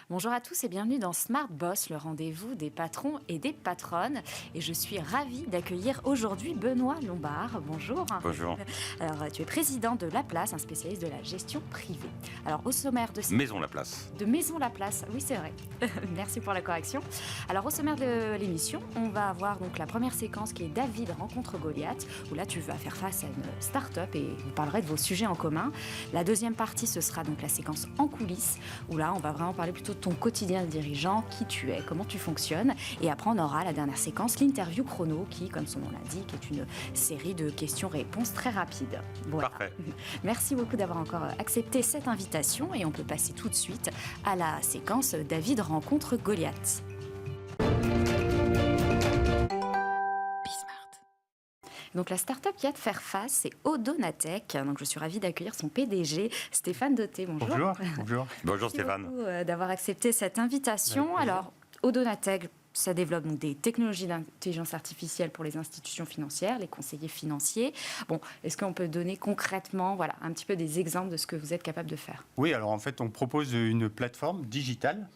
Bonjour à tous et bienvenue dans Smart Boss, le rendez-vous des patrons et des patronnes. Et je suis ravie d'accueillir aujourd'hui Benoît Lombard. Bonjour. Bonjour. Alors, tu es président de Laplace, un spécialiste de la gestion privée. Alors, au sommaire de... Maison Laplace. De Maison Laplace, oui c'est vrai. Merci pour la correction. Alors, au sommaire de l'émission, on va avoir donc la première séquence qui est David rencontre Goliath, où là tu vas faire face à une start-up et vous parlerez de vos sujets en commun. La deuxième partie, ce sera donc la séquence en coulisses, où là on va vraiment parler plutôt de ton quotidien de dirigeant, qui tu es, comment tu fonctionnes. Et après, on aura la dernière séquence, l'interview chrono, qui, comme son nom l'indique, est une série de questions-réponses très rapides. Voilà. Parfait. Merci beaucoup d'avoir encore accepté cette invitation et on peut passer tout de suite à la séquence David rencontre Goliath. Donc la start-up qui a de faire face, c'est Odonatech. Donc je suis ravie d'accueillir son PDG, Stéphane Doté. Bonjour. Bonjour. Bonjour. Bonjour Stéphane. Merci beaucoup d'avoir accepté cette invitation. Alors Odonatech, ça développe donc des technologies d'intelligence artificielle pour les institutions financières, les conseillers financiers. Bon, est-ce qu'on peut donner concrètement, voilà, un petit peu des exemples de ce que vous êtes capable de faire? Oui, alors en fait, on propose une plateforme digitale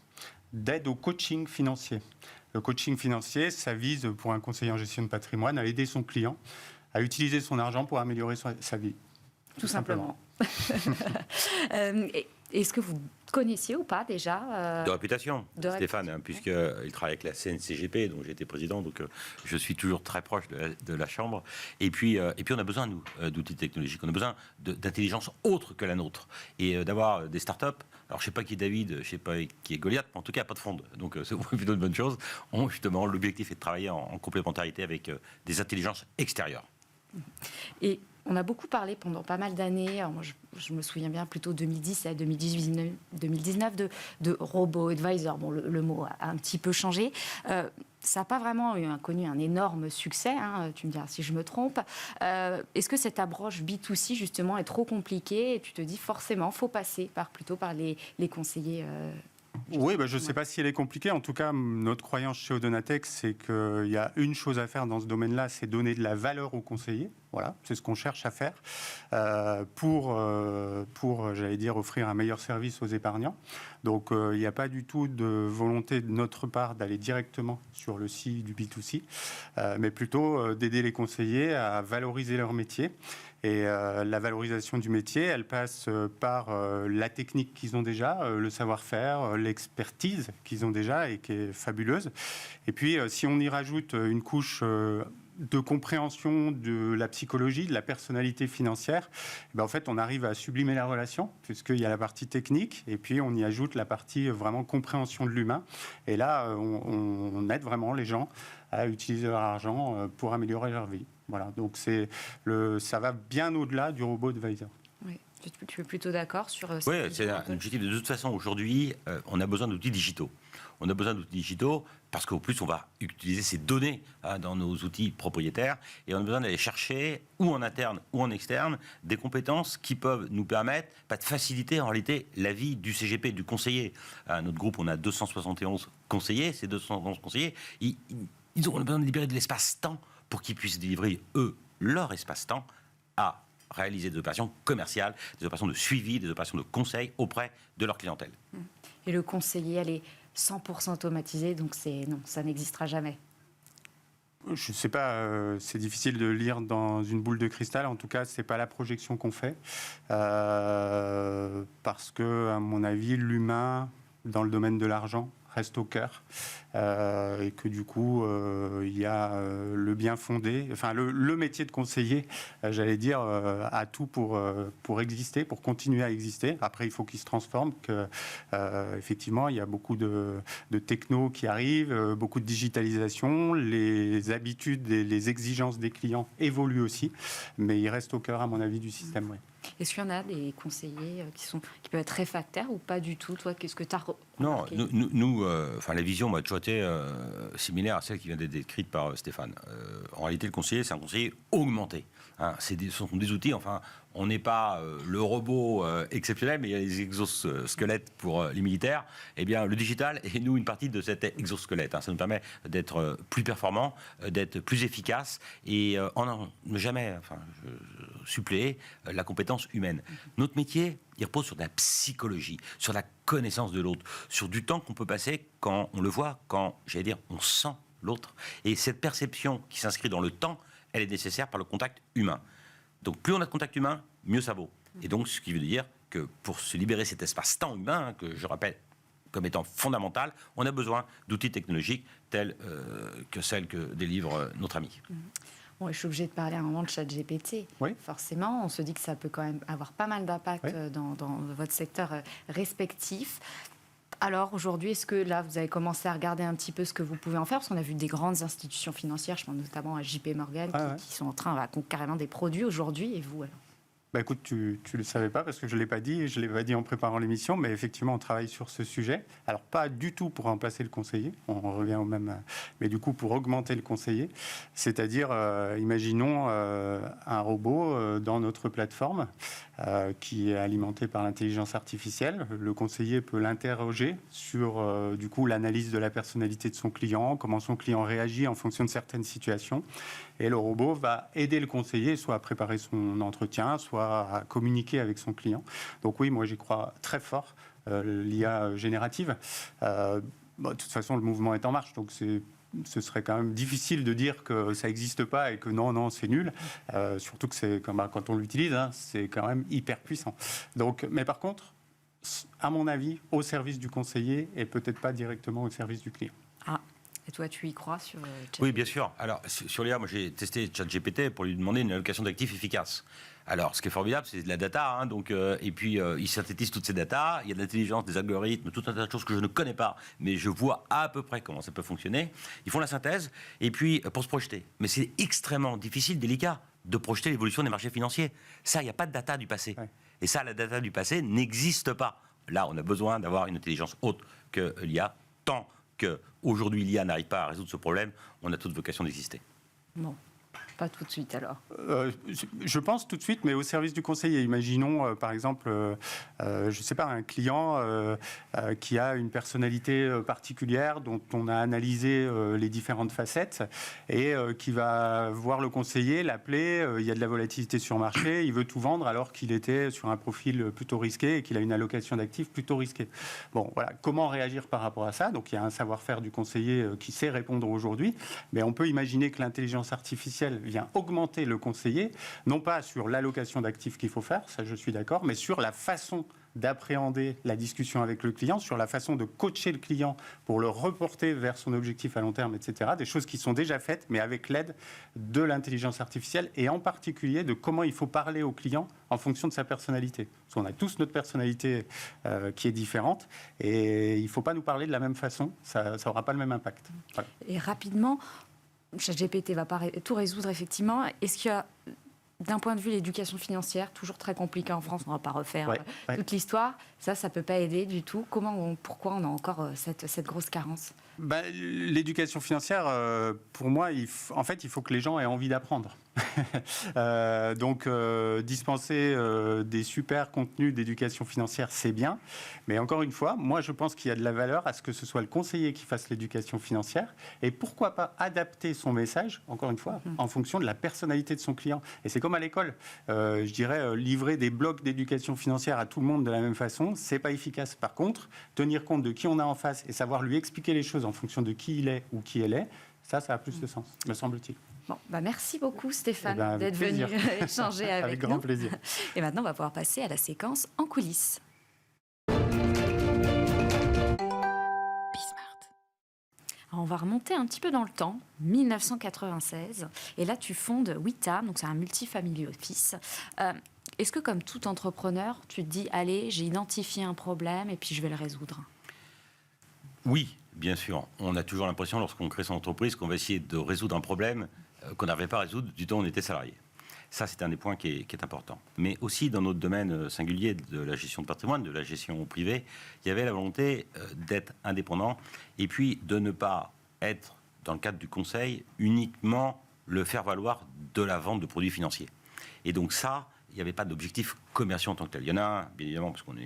d'aide au coaching financier. Le coaching financier, ça vise, pour un conseiller en gestion de patrimoine, à aider son client à utiliser son argent pour améliorer sa vie. Tout simplement. Est-ce que vous connaissiez ou pas déjà De réputation, Stéphane, puisqu'il travaille avec la CNCGP, dont j'étais président, donc je suis toujours très proche de la Chambre. Et puis on a besoin, nous, d'outils technologiques. On a besoin d'intelligence autre que la nôtre. Et d'avoir des startups. Alors, je ne sais pas qui est David, je ne sais pas qui est Goliath, mais en tout cas, pas de fonds. Donc, c'est plutôt une bonne chose. Justement, l'objectif est de travailler en complémentarité avec des intelligences extérieures. Et on a beaucoup parlé pendant pas mal d'années, moi je me souviens bien plutôt 2010 à 2019 de robo-advisor. Bon, le mot a un petit peu changé. Ça n'a pas vraiment connu un énorme succès, hein, tu me diras si je me trompe. Est-ce que cette approche B2C, justement, est trop compliquée et tu te dis forcément, il faut passer plutôt par les conseillers Oui, je ne sais pas si elle est compliquée. En tout cas, notre croyance chez Odonatech, c'est qu'il y a une chose à faire dans ce domaine-là, c'est donner de la valeur aux conseillers. Voilà, c'est ce qu'on cherche à faire pour j'allais dire, offrir un meilleur service aux épargnants. Donc, il n'y a pas du tout de volonté de notre part d'aller directement sur le site du B2C, mais plutôt d'aider les conseillers à valoriser leur métier. Et la valorisation du métier, elle passe par la technique qu'ils ont déjà, le savoir-faire, l'expertise qu'ils ont déjà et qui est fabuleuse. Et puis, si on y rajoute une couche de compréhension de la psychologie, de la personnalité financière, en fait, on arrive à sublimer la relation, puisqu'il y a la partie technique, et puis on y ajoute la partie vraiment compréhension de l'humain. Et là, on aide vraiment les gens à utiliser leur argent pour améliorer leur vie. Voilà, donc ça va bien au-delà du robot advisor. Oui, tu es plutôt d'accord sur Oui, c'est un objectif. De toute façon, aujourd'hui, on a besoin d'outils digitaux. On a besoin d'outils digitaux parce qu'au plus, on va utiliser ces données dans nos outils propriétaires et on a besoin d'aller chercher, ou en interne ou en externe, des compétences qui peuvent nous permettre de faciliter en réalité la vie du CGP, du conseiller. À notre groupe, on a 271 conseillers. Ces 271 conseillers, ils ont besoin de libérer de l'espace-temps pour qu'ils puissent délivrer, eux, leur espace-temps à réaliser des opérations commerciales, des opérations de suivi, des opérations de conseil auprès de leur clientèle. Et le conseiller, elle est 100% automatisée, donc non, ça n'existera jamais. Je ne sais pas, c'est difficile de lire dans une boule de cristal. En tout cas, ce n'est pas la projection qu'on fait. Parce que, à mon avis, l'humain, dans le domaine de l'argent, reste au cœur et que du coup il y a le bien fondé, enfin le métier de conseiller, j'allais dire, a tout pour exister, pour continuer à exister. Après, il faut qu'il se transforme, que effectivement il y a beaucoup de techno qui arrivent, beaucoup de digitalisation, les habitudes et les exigences des clients évoluent aussi, mais il reste au cœur, à mon avis, du système. Ouais. Est-ce qu'il y en a des conseillers qui peuvent être réfractaires ou pas du tout? Toi, qu'est-ce que tu as Non, nous la vision m'a toujours été similaire à celle qui vient d'être décrite par Stéphane. En réalité, le conseiller, c'est un conseiller augmenté. Hein, ce sont des outils, on n'est pas le robot exceptionnel, mais il y a les exosquelettes pour les militaires. Eh bien, le digital est, nous, une partie de cet exosquelette. Hein. Ça nous permet d'être plus performants, d'être plus efficaces et ne jamais suppléer la compétence humaine. Notre métier, il repose sur de la psychologie, sur la connaissance de l'autre, sur du temps qu'on peut passer quand on le voit, quand, on sent l'autre. Et cette perception qui s'inscrit dans le temps, elle est nécessaire par le contact humain. Donc plus on a de contact humain, mieux ça vaut. Et donc ce qui veut dire que pour se libérer cet espace-temps humain, hein, que je rappelle comme étant fondamental, on a besoin d'outils technologiques tels que celles que délivre notre ami. Bon, je suis obligée de parler à un moment de ChatGPT. Oui. Forcément, on se dit que ça peut quand même avoir pas mal d'impact dans votre secteur respectif. Alors aujourd'hui, est-ce que là, vous avez commencé à regarder un petit peu ce que vous pouvez en faire? Parce qu'on a vu des grandes institutions financières, je pense notamment à JP Morgan, qui sont en train carrément des produits aujourd'hui. Et vous, alors? Écoute, tu ne le savais pas parce que je ne l'ai pas dit, je ne l'ai pas dit en préparant l'émission, mais effectivement, on travaille sur ce sujet. Alors, pas du tout pour remplacer le conseiller, on revient au même, mais du coup pour augmenter le conseiller. C'est-à-dire, imaginons un robot dans notre plateforme qui est alimenté par l'intelligence artificielle. Le conseiller peut l'interroger sur, du coup, l'analyse de la personnalité de son client, comment son client réagit en fonction de certaines situations. Et le robot va aider le conseiller soit à préparer son entretien, soit à communiquer avec son client. Donc oui, moi j'y crois très fort, l'IA générative. De toute façon, le mouvement est en marche, donc ce serait quand même difficile de dire que ça n'existe pas et que non, c'est nul. Surtout que c'est quand on l'utilise, hein, c'est quand même hyper puissant. Donc, mais par contre, à mon avis, au service du conseiller et peut-être pas directement au service du client. Ah. Et toi, tu y crois sur ChatGPT? Oui, bien sûr. Alors, sur l'IA, moi, j'ai testé ChatGPT pour lui demander une allocation d'actifs efficace. Alors, ce qui est formidable, c'est de la data. Hein, et puis, il synthétise toutes ces datas. Il y a de l'intelligence, des algorithmes, tout un tas de choses que je ne connais pas, mais je vois à peu près comment ça peut fonctionner. Ils font la synthèse, et puis, pour se projeter. Mais c'est extrêmement difficile, délicat, de projeter l'évolution des marchés financiers. Ça, il n'y a pas de data du passé. Ouais. Et ça, la data du passé n'existe pas. Là, on a besoin d'avoir une intelligence haute que l'IA, tant qu'aujourd'hui l'IA n'arrive pas à résoudre ce problème, on a toute vocation d'exister. Bon, pas tout de suite alors. Je pense tout de suite, mais au service du conseiller. Imaginons, par exemple, je ne sais pas, un client qui a une personnalité particulière dont on a analysé les différentes facettes et qui va voir le conseiller, l'appeler, il y a de la volatilité sur le marché, il veut tout vendre alors qu'il était sur un profil plutôt risqué et qu'il a une allocation d'actifs plutôt risquée. Bon, voilà, comment réagir par rapport à ça? Donc il y a un savoir-faire du conseiller qui sait répondre aujourd'hui, mais on peut imaginer que l'intelligence artificielle vient augmenter le conseiller, non pas sur l'allocation d'actifs qu'il faut faire, ça je suis d'accord, mais sur la façon d'appréhender la discussion avec le client, sur la façon de coacher le client pour le reporter vers son objectif à long terme, etc. Des choses qui sont déjà faites, mais avec l'aide de l'intelligence artificielle et en particulier de comment il faut parler au client en fonction de sa personnalité. Parce qu'on a tous notre personnalité qui est différente et il ne faut pas nous parler de la même façon, ça n'aura pas le même impact. Voilà. Et rapidement, ChatGPT va pas tout résoudre, effectivement. Est-ce qu'il y a, d'un point de vue de l'éducation financière, toujours très compliqué en France, on ne va pas refaire toute l'histoire, ça ne peut pas aider du tout. Pourquoi on a encore cette grosse carence? L'éducation financière, pour moi, il faut que les gens aient envie d'apprendre. Donc, dispenser des super contenus d'éducation financière, c'est bien. Mais encore une fois, moi, je pense qu'il y a de la valeur à ce que ce soit le conseiller qui fasse l'éducation financière. Et pourquoi pas adapter son message, encore une fois, en fonction de la personnalité de son client. Et c'est comme à l'école. Je dirais, livrer des blocs d'éducation financière à tout le monde de la même façon, c'est pas efficace. Par contre, tenir compte de qui on a en face et savoir lui expliquer les choses en fonction de qui il est ou qui elle est, ça a plus de sens, me semble-t-il. Bon, merci beaucoup Stéphane d'être venu échanger avec nous. Avec grand plaisir. Et maintenant, on va pouvoir passer à la séquence en coulisses. Alors, on va remonter un petit peu dans le temps, 1996. Et là, tu fondes Witam, donc c'est un multifamily office. Est-ce que, comme tout entrepreneur, tu te dis, allez, j'ai identifié un problème et puis je vais le résoudre? Oui, bien sûr. On a toujours l'impression, lorsqu'on crée son entreprise, qu'on va essayer de résoudre un problème qu'on n'arrivait pas à résoudre du temps où on était salarié. Ça, c'est un des points qui est important. Mais aussi, dans notre domaine singulier de la gestion de patrimoine, de la gestion privée, il y avait la volonté d'être indépendant et puis de ne pas être, dans le cadre du conseil, uniquement le faire-valoir de la vente de produits financiers. Et donc ça, il n'y avait pas d'objectif commercial en tant que tel. Il y en a un, bien évidemment, parce qu'on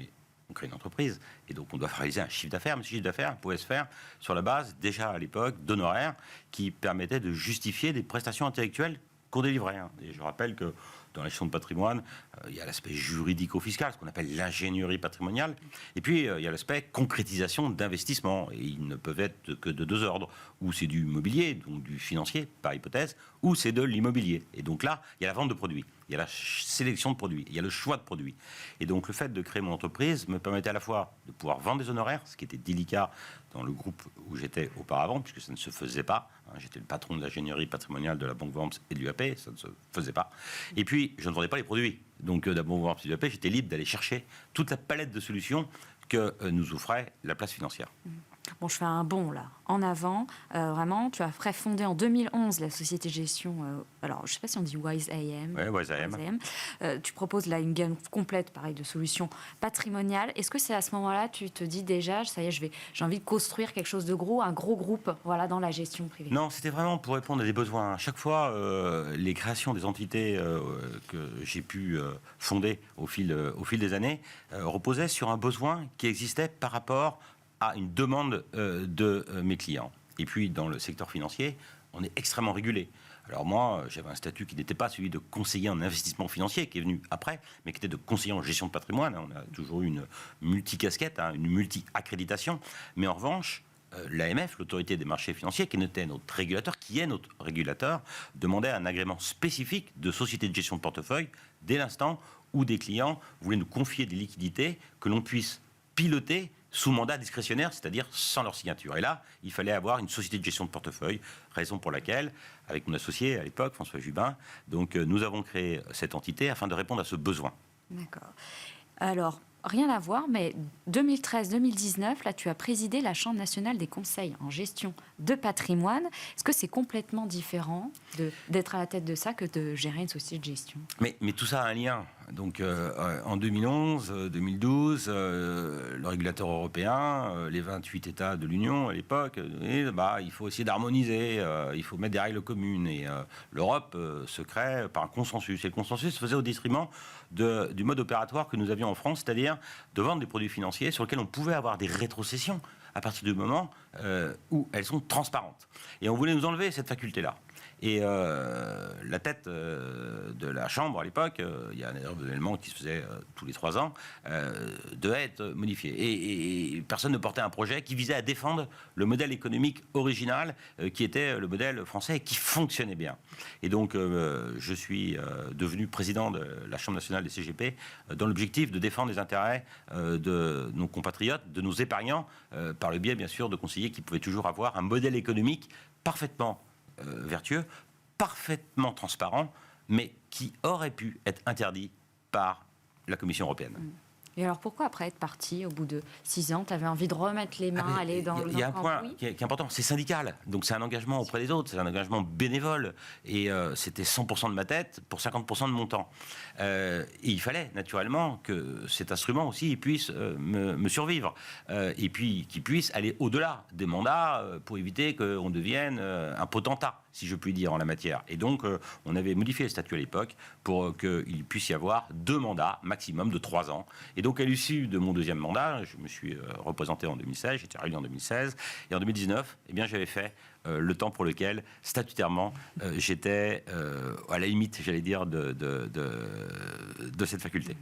crée une entreprise, et donc on doit réaliser un chiffre d'affaires, mais ce chiffre d'affaires pouvait se faire sur la base, déjà à l'époque, d'honoraires qui permettaient de justifier des prestations intellectuelles qu'on délivrait. Et je rappelle que dans la gestion de patrimoine, il y a l'aspect juridico-fiscal, ce qu'on appelle l'ingénierie patrimoniale, et puis il y a l'aspect concrétisation d'investissement, et ils ne peuvent être que de deux ordres, ou c'est du mobilier, donc du financier, par hypothèse, ou c'est de l'immobilier. Et donc là, il y a la vente de produits, il y a la sélection de produits, il y a le choix de produits. Et donc le fait de créer mon entreprise me permettait à la fois de pouvoir vendre des honoraires, ce qui était délicat dans le groupe où j'étais auparavant, puisque ça ne se faisait pas. J'étais le patron de l'ingénierie patrimoniale de la Banque Worms et de l'UAP, ça ne se faisait pas. Et puis, je ne vendais pas les produits. Donc, de la Banque Worms et de l'UAP, j'étais libre d'aller chercher toute la palette de solutions que nous offrait la place financière. Bon, je fais un bond là, en avant. Vraiment, tu as fondé en 2011 la société de gestion. Alors, je ne sais pas si on dit Wise AM. Oui, Wise AM. Tu proposes là une gamme complète, pareil, de solutions patrimoniales. Est-ce que c'est à ce moment-là, tu te dis déjà, ça y est, j'ai envie de construire quelque chose de gros, un gros groupe, voilà, dans la gestion privée? Non, c'était vraiment pour répondre à des besoins. Chaque fois, les créations des entités que j'ai pu fonder au fil des années reposaient sur un besoin qui existait par rapport à une demande de mes clients. Et puis, dans le secteur financier, on est extrêmement régulé. Alors moi, j'avais un statut qui n'était pas celui de conseiller en investissement financier, qui est venu après, mais qui était de conseiller en gestion de patrimoine. On a toujours eu une multicasquette, une multi-accréditation. Mais en revanche, l'AMF, l'autorité des marchés financiers, qui était notre régulateur, demandait un agrément spécifique de société de gestion de portefeuille dès l'instant où des clients voulaient nous confier des liquidités que l'on puisse piloter sous mandat discrétionnaire, c'est-à-dire sans leur signature. Et là, il fallait avoir une société de gestion de portefeuille, raison pour laquelle, avec mon associé à l'époque, François Jubin, donc, nous avons créé cette entité afin de répondre à ce besoin. D'accord. Alors, rien à voir, mais 2013-2019, là, tu as présidé la Chambre nationale des conseils en gestion de patrimoine. Est-ce que c'est complètement différent d'être à la tête de ça que de gérer une société de gestion? Mais tout ça a un lien. Donc, en 2011, 2012, le régulateur européen, les 28 États de l'Union à l'époque, il faut essayer d'harmoniser, il faut mettre des règles communes. Et l'Europe se crée par un consensus. Et le consensus se faisait au détriment du mode opératoire que nous avions en France, c'est-à-dire de vendre des produits financiers sur lesquels on pouvait avoir des rétrocessions à partir du moment où elles sont transparentes. Et on voulait nous enlever cette faculté-là. Et la tête de la Chambre, à l'époque, il y a un événement qui se faisait tous les 3 ans, devait être modifié. Et personne ne portait un projet qui visait à défendre le modèle économique original, qui était le modèle français et qui fonctionnait bien. Et donc, je suis devenu président de la Chambre nationale des CGP dans l'objectif de défendre les intérêts de nos compatriotes, de nos épargnants, par le biais, bien sûr, de conseillers qui pouvaient toujours avoir un modèle économique parfaitement vertueux, parfaitement transparent, mais qui aurait pu être interdit par la Commission européenne. Et alors pourquoi, après être parti, au bout de 6 ans, tu avais envie de remettre les mains, aller dans le... Il y a un point qui est important, c'est syndical. Donc c'est un engagement auprès des autres, c'est un engagement bénévole. Et c'était 100% de ma tête pour 50% de mon temps. Et il fallait naturellement que cet instrument aussi puisse me survivre. Et puis qu'il puisse aller au-delà des mandats pour éviter qu'on devienne un potentat, si je puis dire, en la matière. Et donc, on avait modifié le statut à l'époque pour qu'il puisse y avoir 2 mandats maximum de 3 ans. Et donc, à l'issue de mon 2e mandat, je me suis représenté en 2016, j'étais réélu en 2016, et en 2019, eh bien, j'avais fait le temps pour lequel, statutairement, j'étais à la limite, j'allais dire, de cette faculté.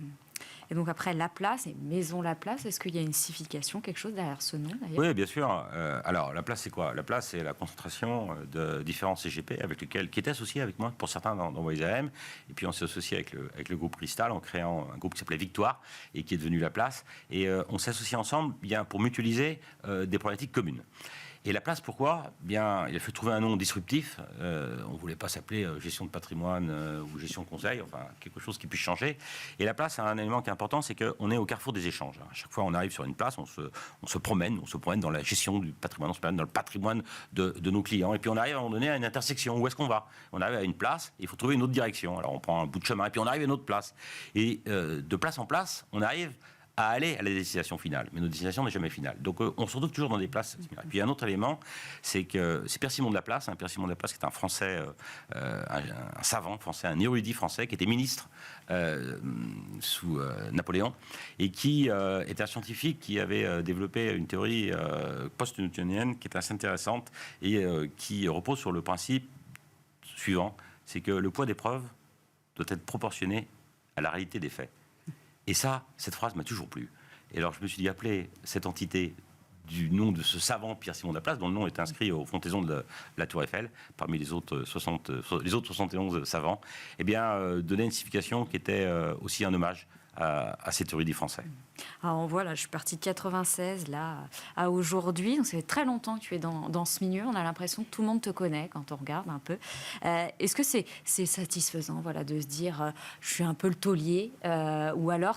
Et donc après, Laplace et Maison Laplace, est-ce qu'il y a une signification, quelque chose derrière ce nom d'ailleurs? Oui, bien sûr. Alors, Laplace, c'est quoi? Laplace, c'est la concentration de différents CGP qui étaient associés avec moi, pour certains dans Wise AM. Et puis, on s'est associé avec le groupe Cristal en créant un groupe qui s'appelait Victoire et qui est devenu Laplace. Et on s'est associés ensemble bien pour mutualiser des problématiques communes. Et la place, pourquoi? Bien, il a fallu trouver un nom disruptif. On ne voulait pas s'appeler gestion de patrimoine ou gestion de conseil, enfin quelque chose qui puisse changer. Et la place a un élément qui est important, c'est qu'on est au carrefour des échanges. À chaque fois, on arrive sur une place, on se promène dans la gestion du patrimoine, on se promène dans le patrimoine de nos clients. Et puis on arrive à un moment donné à une intersection. Où est-ce qu'on va? On arrive à une place, il faut trouver une autre direction. Alors on prend un bout de chemin et puis on arrive à une autre place. Et de place en place, on arrive à aller à la destination finale. Mais notre destination n'est jamais finale. Donc on se retrouve toujours dans des places similaires. Et puis un autre élément, c'est que c'est Pierre Simon de Laplace, Pierre Simon de Laplace qui est un Français, un savant français, un érudit français, qui était ministre sous Napoléon, et qui était un scientifique qui avait développé une théorie post-newtonienne qui est assez intéressante et qui repose sur le principe suivant, c'est que le poids des preuves doit être proportionné à la réalité des faits. Et ça, cette phrase m'a toujours plu. Et alors, je me suis dit, appeler cette entité du nom de ce savant Pierre Simon de Laplace, dont le nom est inscrit au frontaison de la Tour Eiffel, parmi les autres 71 savants, eh bien, donner une signification qui était aussi un hommage à cet érudit français. Alors on voit, là, je suis partie de 96 là, à aujourd'hui. Donc ça fait très longtemps que tu es dans ce milieu. On a l'impression que tout le monde te connaît quand on regarde un peu. Est-ce que c'est satisfaisant, voilà, de se dire je suis un peu le taulier ou alors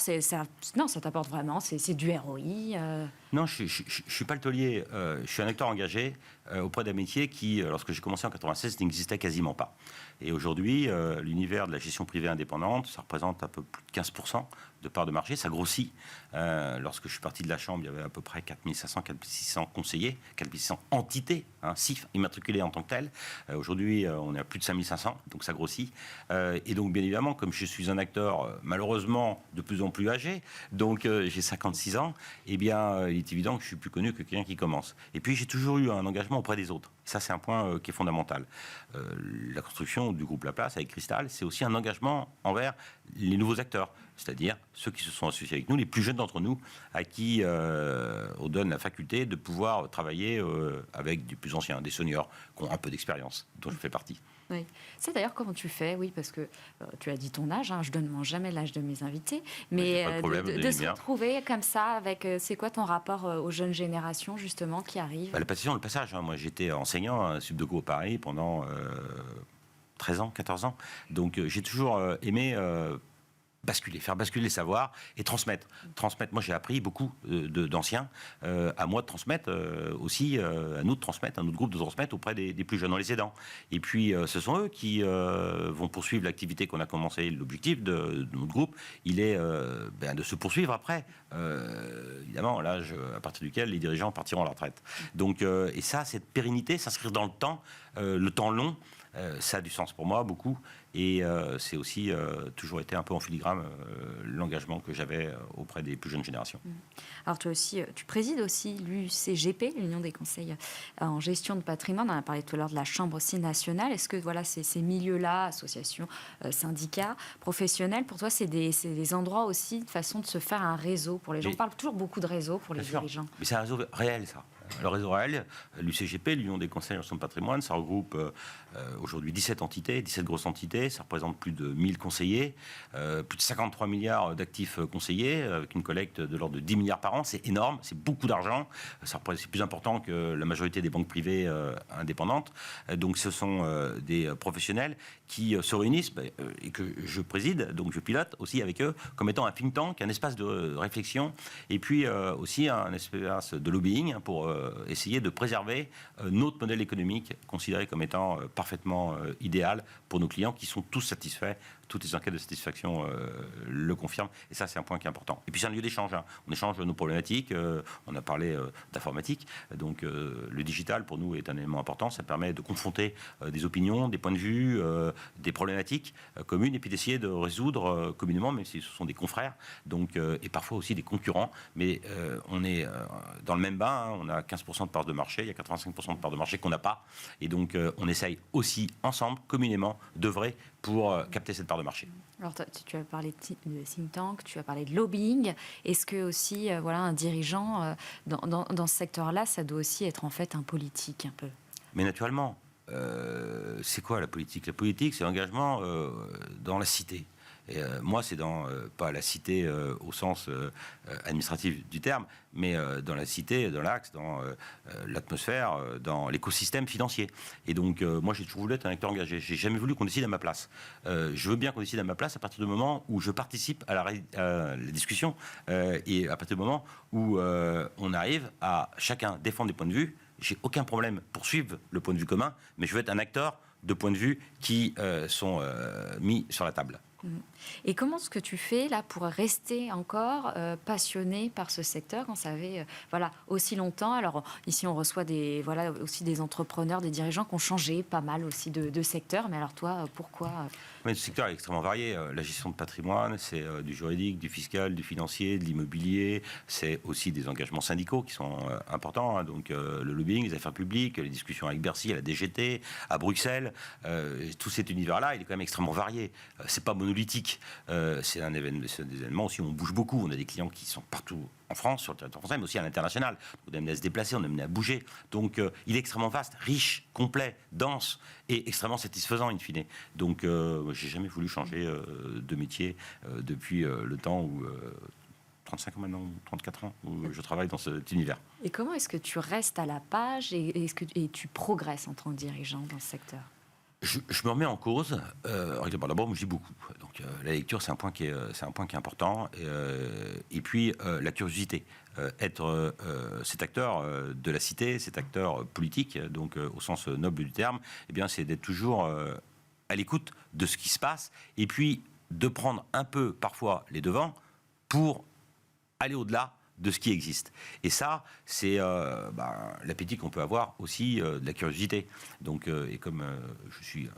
non, ça t'apporte vraiment, c'est du ROI Non, je ne suis pas le taulier. Je suis un acteur engagé auprès d'un métier qui, lorsque j'ai commencé en 96, n'existait quasiment pas. Et aujourd'hui, l'univers de la gestion privée indépendante, ça représente un peu plus de 15% de part de marché. Ça grossit. Lorsque je suis parti de la Chambre, il y avait à peu près 4500, 4600 conseillers, 4600 entités, CIF immatriculées en tant que telles. Aujourd'hui, on est à plus de 5500, donc ça grossit. Et donc, bien évidemment, comme je suis un acteur malheureusement de plus en plus âgé, donc j'ai 56 ans, eh bien, il est évident que je suis plus connu que quelqu'un qui commence. Et puis, j'ai toujours eu un engagement auprès des autres. Ça, c'est un point qui est fondamental. La construction du groupe Laplace avec Cristal, c'est aussi un engagement envers les nouveaux acteurs, c'est-à-dire ceux qui se sont associés avec nous, les plus jeunes d'entre nous, à qui on donne la faculté de pouvoir travailler avec des plus anciens, des seniors, qui ont un peu d'expérience, dont je fais partie. Oui. C'est d'ailleurs comment tu fais, oui, parce que tu as dit ton âge, je ne demande jamais l'âge de mes invités, mais de se retrouver comme ça, avec, c'est quoi ton rapport aux jeunes générations, justement, qui arrivent? Le passage. Moi, j'étais enseignant à Subdeco à Paris pendant 13 ans, 14 ans, donc j'ai toujours aimé... faire basculer les savoirs et transmettre. Moi, j'ai appris beaucoup d'anciens, à moi de transmettre aussi, à nous de transmettre, à notre groupe de transmettre auprès des plus jeunes en les aidant. Et puis, ce sont eux qui vont poursuivre l'activité qu'on a commencée. L'objectif de notre groupe, il est de se poursuivre après. Évidemment, l'âge à partir duquel les dirigeants partiront à la retraite. Donc, et ça, cette pérennité, s'inscrire dans le temps long, ça a du sens pour moi, beaucoup. Et c'est aussi toujours été un peu en filigrane l'engagement que j'avais auprès des plus jeunes générations. Alors toi aussi, tu présides aussi l'UCGP, l'Union des conseils en gestion de patrimoine. On a parlé tout à l'heure de la Chambre aussi nationale. Est-ce que voilà, ces milieux-là, associations, syndicats, professionnels, pour toi, c'est des endroits aussi, de façon de se faire un réseau pour les gens? On parle toujours beaucoup de réseau pour les dirigeants. Mais c'est un réseau réel, ça. Le réseau réel, l'UCGP, l'Union des conseils en gestion de patrimoine, ça regroupe aujourd'hui 17 entités, 17 grosses entités, ça représente plus de 1000 conseillers, plus de 53 milliards d'actifs conseillers, avec une collecte de l'ordre de 10 milliards par an, c'est énorme, c'est beaucoup d'argent, c'est plus important que la majorité des banques privées indépendantes, donc ce sont des professionnels qui se réunissent et que je préside, donc je pilote aussi avec eux, comme étant un think tank, un espace de réflexion, et puis aussi un espace de lobbying pour essayer de préserver notre modèle économique considéré comme étant parfaitement idéal pour nos clients qui sont tous satisfaits. Toutes les enquêtes de satisfaction le confirment. Et ça, c'est un point qui est important. Et puis, c'est un lieu d'échange. On échange nos problématiques. On a parlé d'informatique. Donc, le digital, pour nous, est un élément important. Ça permet de confronter des opinions, des points de vue, des problématiques communes, et puis d'essayer de résoudre communément, même si ce sont des confrères, donc, et parfois aussi des concurrents. Mais on est dans le même bain. On a 15% de part de marché. Il y a 85% de part de marché qu'on n'a pas. Et donc, on essaye aussi, ensemble, communément, d'œuvrer pour capter cette part de marché. Alors, tu as parlé de think tank, tu as parlé de lobbying. Est-ce que aussi, voilà, un dirigeant dans ce secteur-là, ça doit aussi être en fait un politique un peu? Mais naturellement, c'est quoi la politique? La politique, c'est l'engagement dans la cité. Et, moi, c'est dans, pas la cité au sens administratif du terme, mais dans la cité, dans l'axe, dans l'atmosphère, dans l'écosystème financier. Et donc, moi, j'ai toujours voulu être un acteur engagé. J'ai jamais voulu qu'on décide à ma place. Je veux bien qu'on décide à ma place à partir du moment où je participe à la discussion et à partir du moment où on arrive à chacun défendre des points de vue. J'ai aucun problème pour suivre le point de vue commun, mais je veux être un acteur de points de vue qui sont mis sur la table. Et comment est-ce que tu fais là pour rester encore passionné par ce secteur quand ça avait voilà, aussi longtemps? Alors ici on reçoit aussi des entrepreneurs, des dirigeants qui ont changé pas mal aussi de secteur. Mais alors toi, pourquoi Mais le secteur est extrêmement varié. La gestion de patrimoine, c'est du juridique, du fiscal, du financier, de l'immobilier. C'est aussi des engagements syndicaux qui sont importants. Donc le lobbying, les affaires publiques, les discussions avec Bercy, à la DGT, à Bruxelles. Tout cet univers-là, il est quand même extrêmement varié. C'est pas monolithique. C'est des événements aussi où on bouge beaucoup. On a des clients qui sont partout en France, sur le territoire français, mais aussi à l'international. On est amené à se déplacer, on est amené à bouger. Donc, il est extrêmement vaste, riche, complet, dense et extrêmement satisfaisant, in fine. Donc, j'ai jamais voulu changer de métier depuis le temps où... 35 ans maintenant, 34 ans, où je travaille dans cet univers. Et comment est-ce que tu restes à la page et tu progresses en tant que dirigeant dans ce secteur? Je me remets en cause. D'abord, moi, je lis beaucoup. Donc, la lecture, c'est un point qui est important. Et puis, la curiosité. Être cet acteur de la cité, cet acteur politique, donc au sens noble du terme, eh bien, c'est d'être toujours à l'écoute de ce qui se passe. Et puis, de prendre un peu, parfois, les devants pour aller au-delà de ce qui existe. Et ça, c'est l'appétit qu'on peut avoir aussi de la curiosité. Donc, et comme je suis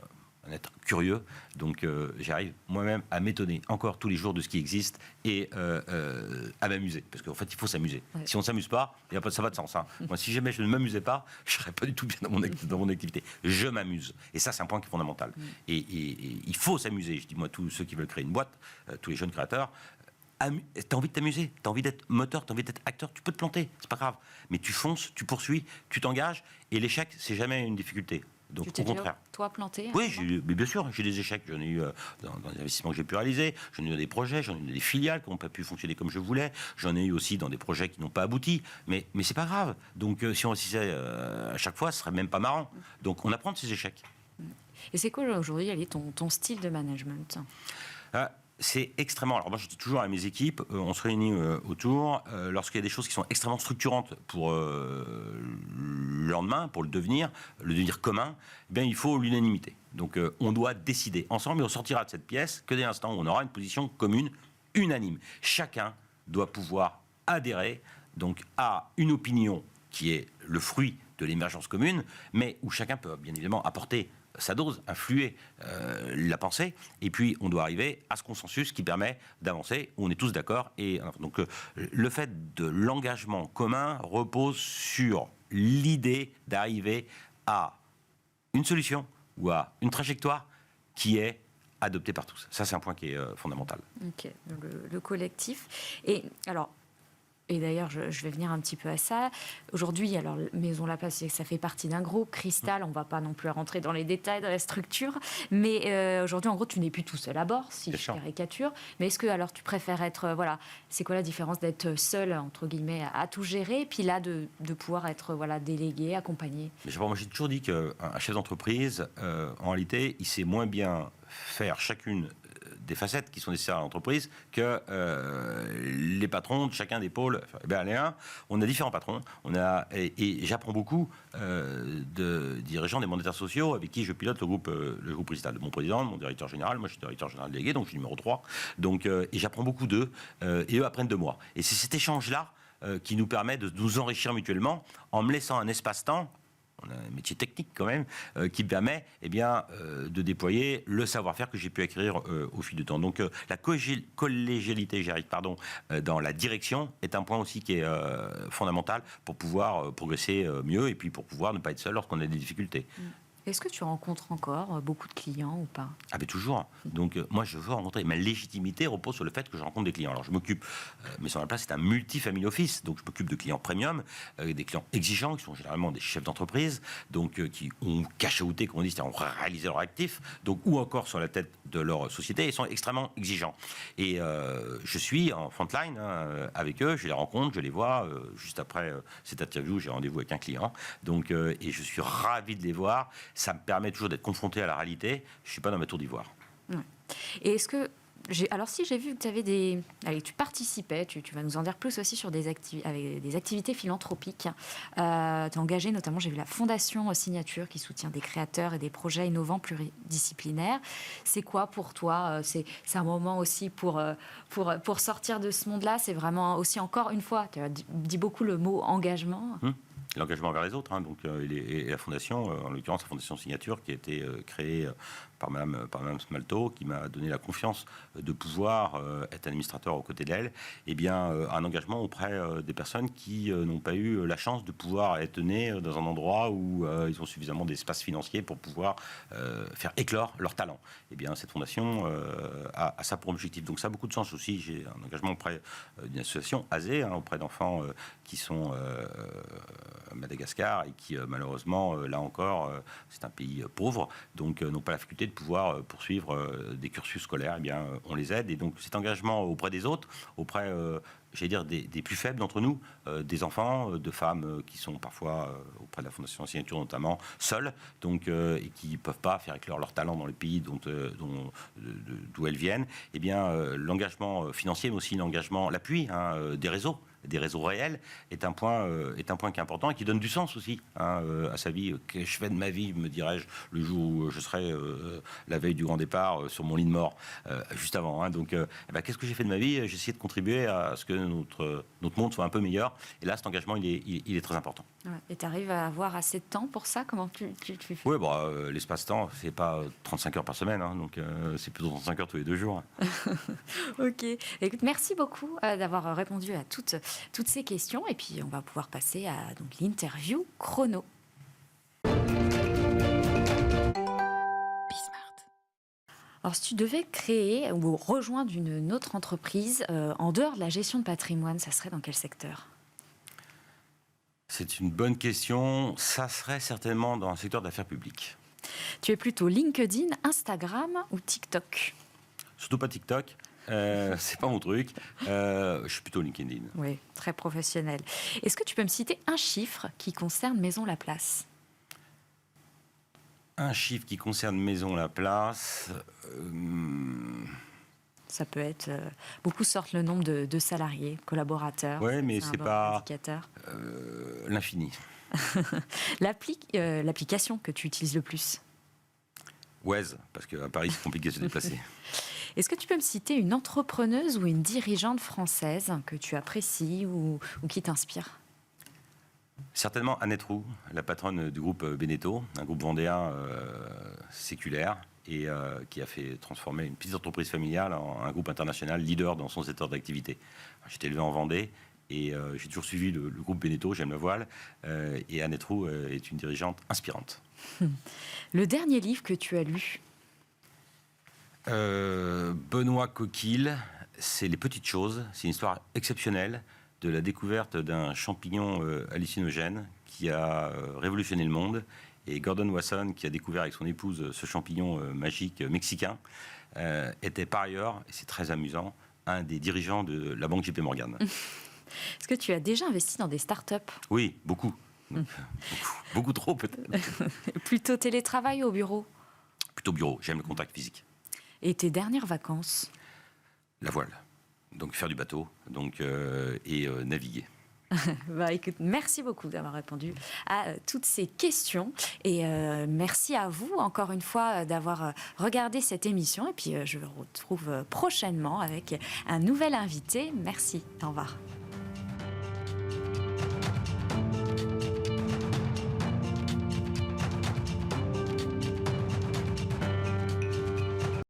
un être curieux, donc j'arrive moi-même à m'étonner encore tous les jours de ce qui existe et à m'amuser. Parce qu'en fait, il faut s'amuser. Ouais. Si on ne s'amuse pas, ça n'a pas de sens. Hein. Moi, si jamais je ne m'amusais pas, je ne serais pas du tout bien dans mon activité. Je m'amuse. Et ça, c'est un point qui est fondamental. Et il faut s'amuser. Je dis, moi, tous ceux qui veulent créer une boîte, tous les jeunes créateurs, t'as envie de t'amuser, t'as envie d'être moteur, t'as envie d'être acteur, tu peux te planter, c'est pas grave. Mais tu fonces, tu poursuis, tu t'engages, et l'échec, c'est jamais une difficulté. Donc, au contraire. Toi, planté? Oui, mais bien sûr, j'ai des échecs. J'en ai eu dans les investissements que j'ai pu réaliser, j'en ai eu dans des projets, j'en ai eu dans des filiales qui n'ont pas pu fonctionner comme je voulais, j'en ai eu aussi dans des projets qui n'ont pas abouti, mais c'est pas grave. Donc, si on réussissait à chaque fois, ce serait même pas marrant. Donc, on apprend de ces échecs. Et c'est quoi aujourd'hui, ton style de management? C'est extrêmement... Alors moi, je dis toujours à mes équipes, on se réunit autour, lorsqu'il y a des choses qui sont extrêmement structurantes pour le lendemain, pour le devenir commun, eh bien, il faut l'unanimité. Donc, on doit décider ensemble, et on sortira de cette pièce que dès l'instant où on aura une position commune, unanime. Chacun doit pouvoir adhérer donc, à une opinion qui est le fruit de l'émergence commune, mais où chacun peut bien évidemment apporter sa dose, influer la pensée, et puis on doit arriver à ce consensus qui permet d'avancer, où on est tous d'accord. Et donc le fait de l'engagement commun repose sur l'idée d'arriver à une solution ou à une trajectoire qui est adoptée par tous. Ça, c'est un point qui est fondamental. Ok, le collectif. Et alors... Et d'ailleurs, je vais venir un petit peu à ça. Aujourd'hui, alors Maison La Place, ça fait partie d'un groupe. Cristal, on ne va pas non plus rentrer dans les détails de la structure. Mais aujourd'hui, en gros, tu n'es plus tout seul à bord, si je caricature. Mais est-ce que alors tu préfères être... voilà, c'est quoi la différence d'être seul, entre guillemets, à tout gérer, puis là, de pouvoir être délégué, accompagné? Moi, j'ai toujours dit qu'un chef d'entreprise, en réalité, il sait moins bien faire chacune des facettes qui sont nécessaires à l'entreprise que les patrons de chacun des pôles. On a différents patrons. Et j'apprends beaucoup de dirigeants des mandataires sociaux avec qui je pilote le groupe Cristal. Mon président, mon directeur général, moi je suis directeur général délégué, donc je suis numéro 3. Donc, et j'apprends beaucoup d'eux et eux apprennent de moi. Et c'est cet échange-là qui nous permet de nous enrichir mutuellement en me laissant un espace-temps. On a un métier technique quand même, qui permet de déployer le savoir-faire que j'ai pu acquérir au fil du temps. Donc la collégialité, dans la direction est un point aussi qui est fondamental pour pouvoir progresser mieux et puis pour pouvoir ne pas être seul lorsqu'on a des difficultés. Est-ce que tu rencontres encore beaucoup de clients ou pas? Ah ben toujours. Donc moi je veux rencontrer. Ma légitimité repose sur le fait que je rencontre des clients. Alors je m'occupe, Maison à la Place c'est un multi-family office, donc je m'occupe de clients premium, des clients exigeants qui sont généralement des chefs d'entreprise, donc qui ont cash outé, comme on dit, c'est-à-dire ont réalisé leur actif, donc ou encore sur la tête de leur société, ils sont extrêmement exigeants. Et je suis en frontline avec eux, je les rencontre, je les vois. Juste après cette interview, j'ai rendez-vous avec un client, donc et je suis ravi de les voir. Ça me permet toujours d'être confronté à la réalité. Je ne suis pas dans ma tour d'ivoire. Ouais. Et est-ce que... Alors si j'ai vu que tu avais des... Allez, tu participais, tu vas nous en dire plus aussi sur avec des activités philanthropiques. Tu as engagé notamment, j'ai vu la Fondation Signature qui soutient des créateurs et des projets innovants pluridisciplinaires. C'est quoi pour toi? C'est un moment aussi pour sortir de ce monde-là. C'est vraiment aussi, encore une fois, tu as dit beaucoup le mot engagement. L'engagement vers les autres, donc, et la fondation, en l'occurrence la Fondation Signature, qui a été créée par Madame Smalto, qui m'a donné la confiance de pouvoir être administrateur aux côtés d'elle, et bien un engagement auprès des personnes qui n'ont pas eu la chance de pouvoir être nées dans un endroit où ils ont suffisamment d'espace financier pour pouvoir faire éclore leur talent. Et bien cette fondation a ça pour objectif. Donc ça a beaucoup de sens aussi. J'ai un engagement auprès d'une association ASE, auprès d'enfants qui sont à Madagascar et qui malheureusement, là encore, c'est un pays pauvre, donc n'ont pas la faculté de pouvoir poursuivre des cursus scolaires. Eh bien, on les aide. Et donc cet engagement auprès des autres, auprès, j'allais dire, des plus faibles d'entre nous, des enfants, de femmes qui sont parfois, auprès de la Fondation Signature notamment, seules, donc, et qui ne peuvent pas faire éclore leur talent dans les pays d'où elles viennent, eh bien, l'engagement financier, mais aussi l'engagement, l'appui des réseaux réels est un point qui est important et qui donne du sens aussi à sa vie. Que je fais de ma vie, me dirais-je, le jour où je serai la veille du grand départ sur mon lit de mort, juste avant. Donc, qu'est-ce que j'ai fait de ma vie? J'ai essayé de contribuer à ce que notre monde soit un peu meilleur. Et là, cet engagement, il est très important. Ouais. Et tu arrives à avoir assez de temps pour ça? Comment tu fais? Oui, l'espace-temps, c'est pas 35 heures par semaine, donc c'est plutôt 35 heures tous les 2 jours. Ok. Écoute, merci beaucoup d'avoir répondu à toutes ces questions. Et puis, on va pouvoir passer à l'interview chrono. Alors, si tu devais créer ou rejoindre une autre entreprise en dehors de la gestion de patrimoine, ça serait dans quel secteur? C'est une bonne question. Ça serait certainement dans un secteur d'affaires publiques. Tu es plutôt LinkedIn, Instagram ou TikTok? Surtout pas TikTok. C'est pas mon truc. Je suis plutôt LinkedIn. Oui, très professionnel. Est-ce que tu peux me citer un chiffre qui concerne Maison La Place? Un chiffre qui concerne Maison La Place. Ça peut être... beaucoup sortent le nombre de salariés, collaborateurs. Oui, mais c'est pas l'infini. L'application que tu utilises le plus? Waze, parce qu'à Paris, c'est compliqué de se déplacer. Est-ce que tu peux me citer une entrepreneuse ou une dirigeante française que tu apprécies ou qui t'inspire? Certainement Annette Roux, la patronne du groupe Beneteau, un groupe vendéen séculaire et qui a fait transformer une petite entreprise familiale en un groupe international leader dans son secteur d'activité. J'étais élevé en Vendée et j'ai toujours suivi le groupe Beneteau, j'aime la voile, et Annette Roux est une dirigeante inspirante. Le dernier livre que tu as lu? Benoît Coquille, c'est Les Petites Choses. C'est une histoire exceptionnelle de la découverte d'un champignon hallucinogène qui a révolutionné le monde. Et Gordon Wasson, qui a découvert avec son épouse ce champignon magique mexicain, était par ailleurs, et c'est très amusant, un des dirigeants de la banque JP Morgan. Est-ce que tu as déjà investi dans des startups? Oui, beaucoup. Beaucoup trop peut-être. Plutôt télétravail ou au bureau? Plutôt bureau, j'aime le contact physique. Et tes dernières vacances? La voile, donc faire du bateau, et naviguer. Écoute, merci beaucoup d'avoir répondu à toutes ces questions et merci à vous encore une fois d'avoir regardé cette émission et puis je vous retrouve prochainement avec un nouvel invité. Merci, au revoir.